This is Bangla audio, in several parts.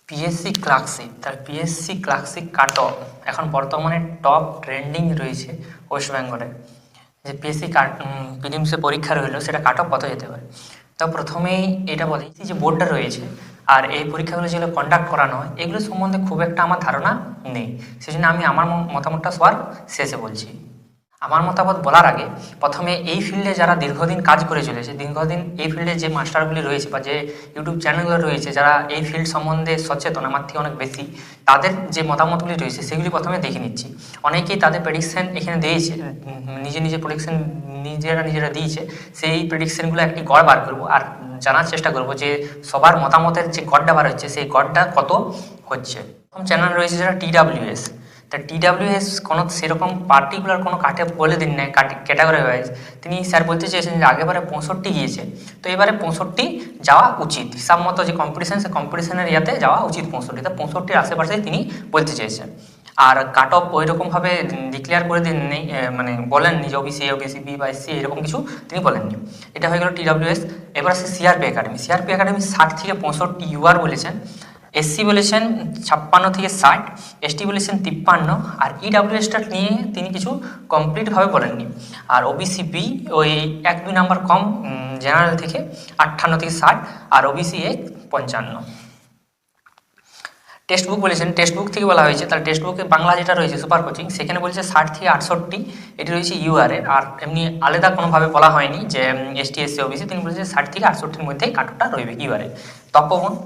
পিএসসি ক্লার্কশিপ, তার পিএসসি ক্লার্কশিপ কাট অফ এখন বর্তমানে টপ ট্রেন্ডিং রয়েছে ওয়েস্ট বেঙ্গলে। যে পিএসসি প্রিলিমসে পরীক্ষা রইল, সেটা কাট অফ কত যেতে পারে। তো প্রথমেই এটা বলি যে বোর্ডটা রয়েছে আর এই পরীক্ষাগুলো যেগুলো কন্ডাক্ট করানো হয়, এগুলো সম্বন্ধে খুব একটা আমার ধারণা নেই। সেই জন্য আমি আমার মতামতটা সবার শেষে বলছি। আমার মতামত বলার আগে প্রথমে এই ফিল্ডে যারা দীর্ঘদিন কাজ করে চলেছে, দীর্ঘদিন এই ফিল্ডে যে মাস্টারগুলি রয়েছে বা যে ইউটিউব চ্যানেলগুলো রয়েছে, যারা এই ফিল্ড সম্বন্ধে সচেতন আমার থেকে অনেক বেশি, তাদের যে মতামতগুলি রয়েছে সেগুলি প্রথমে দেখে নিচ্ছি। অনেকেই তাদের প্রেডিকশন এখানে দিয়েছে, নিজে প্রেডিকশন নিজেরা দিয়েছে। সেই প্রেডিকশনগুলো একটি গড় বার করবো আর জানার চেষ্টা করব যে সবার মতামতের যে গড়টা বার হচ্ছে সেই গড়টা কত হচ্ছে। প্রথম চ্যানেল রয়েছে যারা TWS। তা TWS কোনো সেরকম পার্টিকুলার কোনো কাটে বলে দিন না, ক্যাটাগরি ওয়াইজ। তিনি স্যার বলতে চেয়েছেন যে আগেবারে 65 গিয়েছে, তো এবারে 65 যাওয়া উচিত। হিসাব মতো যে কম্পিটিশন, সে কম্পিটিশনের ইয়াতে যাওয়া উচিত 65। তা 65-র আশেপাশে তিনি বলতে চেয়েছেন। আর কাট অফ ওই রকমভাবে ডিক্লেয়ার করে দিন নেই, মানে বলেননি যে ওবিসি বি বা SC এরকম কিছু তিনি বলেননি। এটা হয়ে গেল TWS। এবার আছে CRP একাডেমি। CRP একাডেমি 60 থেকে 65 UR বলেছেন। SC বলেছেন 56 থেকে 60, ST বলেছেন 53, আর EWSটা নিয়ে তিনি কিছু কমপ্লিটভাবে বলেননি। আর OBC বি ওই 1-2 নাম্বার কম জেনারেল থেকে 58 থেকে 60, আর OBC A 55। টেক্সট বুক বলেছেন, টেক্সট বুক থেকে বলা হয়েছে, তার টেক্সট বুকে বাংলা যেটা রয়েছে সুপার কোচিং, সেখানে বলেছে 60 থেকে 68, এটি রয়েছে UR-এ। আর এমনি আলাদা কোনোভাবে বলা হয়নি যে ST SC OBC, তিনি বলেছে 60 থেকে 68-র মধ্যেই কাটটা রইবে UR-এ।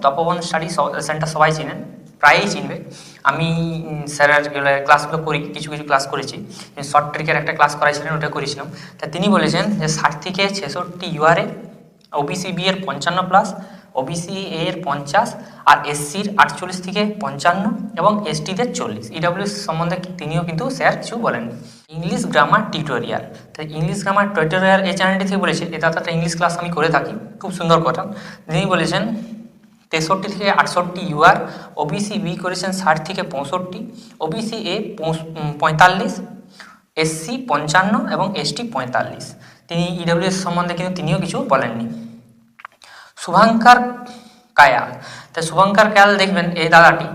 তপবন স্টাডি সেন্টার সবাই চিনেন, প্রায়ই চিনবে। আমি স্যারের ক্লাসগুলো করি, কিছু ক্লাস করেছি। শর্ট ট্রিকের একটা ক্লাস করাইছিলেন, ওটা করেছিলাম। তা তিনি বলেছেন যে 60 থেকে 66 UR-এ, OBC বি এর 55+, OBC A এর 50, আর SC-র 48 থেকে 55, এবং ST-দের 40। EWS সম্বন্ধে তিনিও কিন্তু স্যার কিছু বলেননি। ইংলিশ গ্রামার টিউটোরিয়াল, তাই ইংলিশ গ্রামার টিউটোরিয়াল এই চ্যানেলটি থেকে বলেছে, এটা একটা ইংলিশ ক্লাস আমি করে থাকি, খুব সুন্দর কথা। তিনি বলেছেন 63 থেকে 68 UR, OBC বি করেছেন 60 থেকে 65, OBC A 45, SC 55 এবং ST 45। তিনি EWS সম্বন্ধে কিন্তু তিনিও কিছু বলেননি। শুভঙ্কর কায়াল, তাই শুভঙ্কর কায়াল দেখবেন এই দাদাটি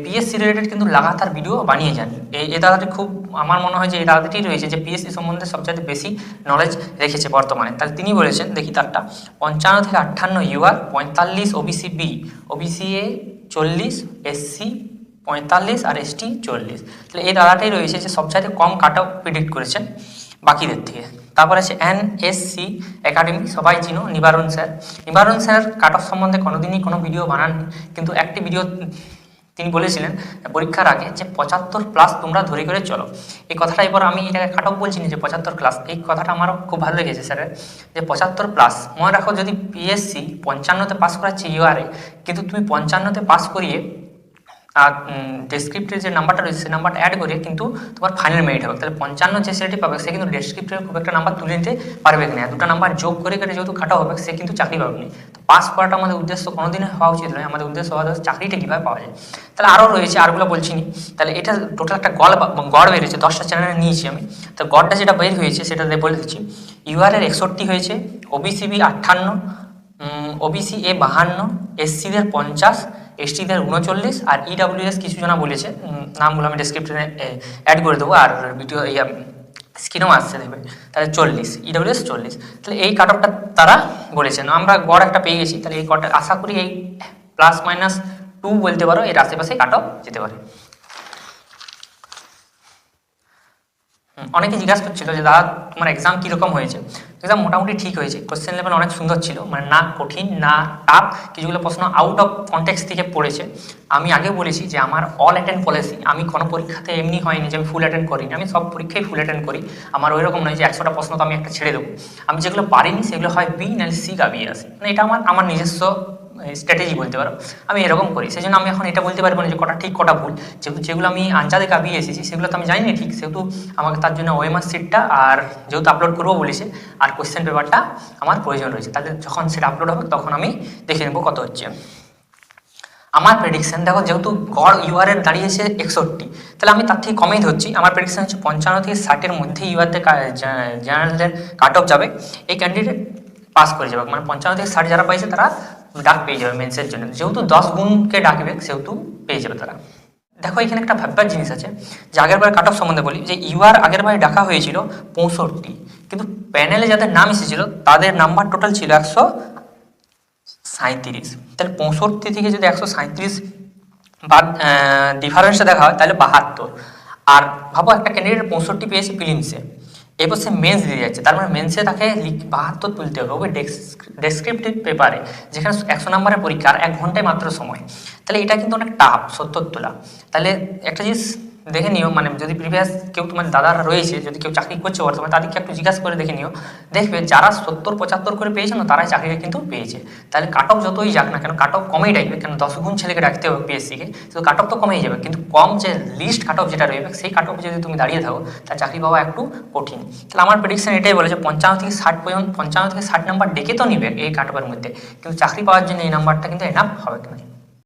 পিএসসি রিলেটেড কিন্তু লাগাতার ভিডিও বানিয়ে যান। এই দাদাটি খুব, আমার মনে হয় যে এই দাদাটি রয়েছে যে পিএসসি সম্বন্ধে সবচেয়ে বেশি নলেজ রেখেছে বর্তমানে। তাহলে তিনি বলেছেন, দেখি তারটা, 55 থেকে 58 UR, 45 OBC B, OBC A 40, SC 45, আর ST 40। তাহলে এই দাদাটাই রয়েছে যে সবচাইতে কম কাট অফ প্রেডিক্ট করেছেন বাকিদের থেকে। তারপর আছে NSC একাডেমি, সবাই চিনো, নিবারণ স্যার কাট অফ সম্বন্ধে কোনোদিনই কোনো ভিডিও বানাননি, কিন্তু একটি ভিডিও তিনি বলেছিলেন পরীক্ষার আগে যে 75+ তোমরা ধরে করে চলো। এই কথাটা, এবার আমি এটাকে কাট অফ বলছি না, যে 75+, এই কথাটা আমারও খুব ভালো লেগেছে স্যারের, যে 75+। মনে রাখো, যদি পিএসসি 55-তে পাস করাচ্ছে UR-এ, কিন্তু তুমি 55-তে পাস করিয়ে আর ডেসক্রিপ্টের যে নাম্বারটা রয়েছে সেই নাম্বারটা অ্যাড করে কিন্তু তোমার ফাইনাল মেরিট হবে। তাহলে 55 যে ছেলেটি পাবে সে কিন্তু ডেসক্রিপ্টের খুব একটা নাম্বার তুলে নিতে পারবে না, দুটো নাম্বার যোগ করে যেহেতু কাটা হবে, সে কিন্তু চাকরি পাবে না। তো পাস করাটা আমাদের উদ্দেশ্য কোনোদিনই হওয়া উচিত নয়, আমাদের উদ্দেশ্য হওয়া চাকরিটা কীভাবে পাওয়া যায়। তাহলে আরও রয়েছে, আরগুলো বলছি নি। তাহলে এটা টোটাল একটা গড় বেরিয়েছে, 10টা চ্যানেলে নিয়েছি আমি। তো গড়টা যেটা বের হয়েছে সেটা বলে দিচ্ছি। UR-এর 61 হয়েছে, OBC বি 58, OBC A 52, SC-দের 50, ST-দের 39, আর EWS কিছু জনা বলেছে, নামগুলো আমি ডেসক্রিপশনে অ্যাড করে দেবো, আর ভিডিও স্ক্রিনেও আসছে দেখবে। তাহলে 40, EWS 40। তাহলে এই কাট অফটা তারা বলেছেন, আমরা গড় একটা পেয়ে গেছি। তাহলে এই গড়টা আশা করি এই +-2 বলতে পারো, এর আশেপাশে কাট অফ যেতে পারে। অনেকে জিজ্ঞাসা করছিল যে দাদা তোমার এক্সাম কীরকম হয়েছে। এক্সাম মোটামুটি ঠিক হয়েছে, কোশ্চেন লেভেল অনেক সুন্দর ছিল, মানে না কঠিন না টাফ, কিছুগুলো প্রশ্ন আউট অফ কনটেক্সট থেকে পড়েছে। আমি আগে বলেছি যে আমার অল অ্যাটেন্ড পলিসি, আমি কোনো পরীক্ষাতে এমনি হয়নি যে আমি ফুল অ্যাটেন্ড করিনি, আমি সব পরীক্ষায় ফুল অ্যাটেন্ড করি। আমার ওই রকম নয় যে 100টা প্রশ্ন তো আমি একটা ছেড়ে দেবো। আমি যেগুলো পারিনি সেগুলো হয় বি নাহলে সি গাবিয়ে আসে, মানে এটা আমার নিজস্ব স্ট্র্যাটেজি বলতে পারো, আমি এরকম করি। সেই জন্য আমি এখন এটা বলতে পারবো না যে কটা ঠিক কটা ভুল, যেগুলো আমি আনচাদে কাবিয়ে এসেছি সেগুলো তো আমি জানি না ঠিক, সেহেতু আমাকে তার জন্য ওএমআর শিটটা আর যেহেতু আপলোড করবো বলেছে, আর কোয়েশ্চেন পেপারটা আমার প্রয়োজন রয়েছে। তাহলে যখন সেটা আপলোড হবে তখন আমি দেখে নেবো কত হচ্ছে। আমার প্রেডিকশান দেখো, যেহেতু গড় UR-এর দাঁড়িয়েছে 61, তাহলে আমি তার থেকে কমেই ধরছি। আমার প্রেডিকশান হচ্ছে 55 থেকে 60-এর মধ্যে UR-তে জেনারেলদের কাট অফ যাবে, এই ক্যান্ডিডেট পাস করে যাবে। মানে 55 থেকে 60 যারা পাইছে তারা ডাক পেয়ে যাবে মেন্সের জন্য, যেহেতু 10 গুণকে ডাকবে সেহেতু পেয়ে যাবে তারা। দেখো এখানে একটা ভাববার জিনিস আছে যে আগেরবার কাট অফ সম্বন্ধে বলি, যে ইউআর আগেরবার ডাকা হয়েছিল 65, কিন্তু প্যানেলে যাদের নাম এসেছিল তাদের নাম্বার টোটাল ছিল 137। তাহলে 65 থেকে যদি 137 বাদ ডিফারেন্সটা দেখা হয় তাহলে 72। আর ভাবো একটা ক্যান্ডিডেট 65 পেয়েছে প্রিলিমসে, এরপর সে মেন্স দিয়ে যাচ্ছে, তার মানে মেন্সে তাকে 72 তুলতে হবে ওকে ডেসক্রিপটিভ পেপারে, যেখানে 100 নম্বরের পরীক্ষা আর 1 ঘন্টায় মাত্র সময়। তাহলে এটা কিন্তু অনেক টাফ 70 তোলা। তাহলে একটা জিনিস দেখে নিও, মানে যদি প্রিভিয়াস কেউ তোমার দাদারা রয়েছে, যদি কেউ চাকরি করছে বর্তমানে, তাদেরকে একটু জিজ্ঞাসা করে দেখে নিও, দেখবে যারা 70-75 করে পেয়েছে না তারাই চাকরিটা কিন্তু পেয়েছে। তাহলে কাট অফ যতই যাক না কেন, কাট অফ কমেই ডাকবে, কেন 10 গুণ ছেলেকে ডাকতে হবে পিএসসিকে, তো কাট অফ তো কমেই যাবে, কিন্তু কম যে লিস্ট কাট অফ যেটা রয়েবে সেই কাট অফে যদি তুমি দাঁড়িয়ে থাকো তাহলে চাকরি পাওয়া একটু কঠিন। তাহলে আমার প্রেডিকশন এটাই বলে যে 55 থেকে 60 পর্যন্ত, 55 থেকে 60 নাম্বার ডেকে তো নিবে এই কাট অফের মধ্যে, কিন্তু চাকরি পাওয়ার জন্য এই নাম্বারটা কিন্তু এনাফ হবে না।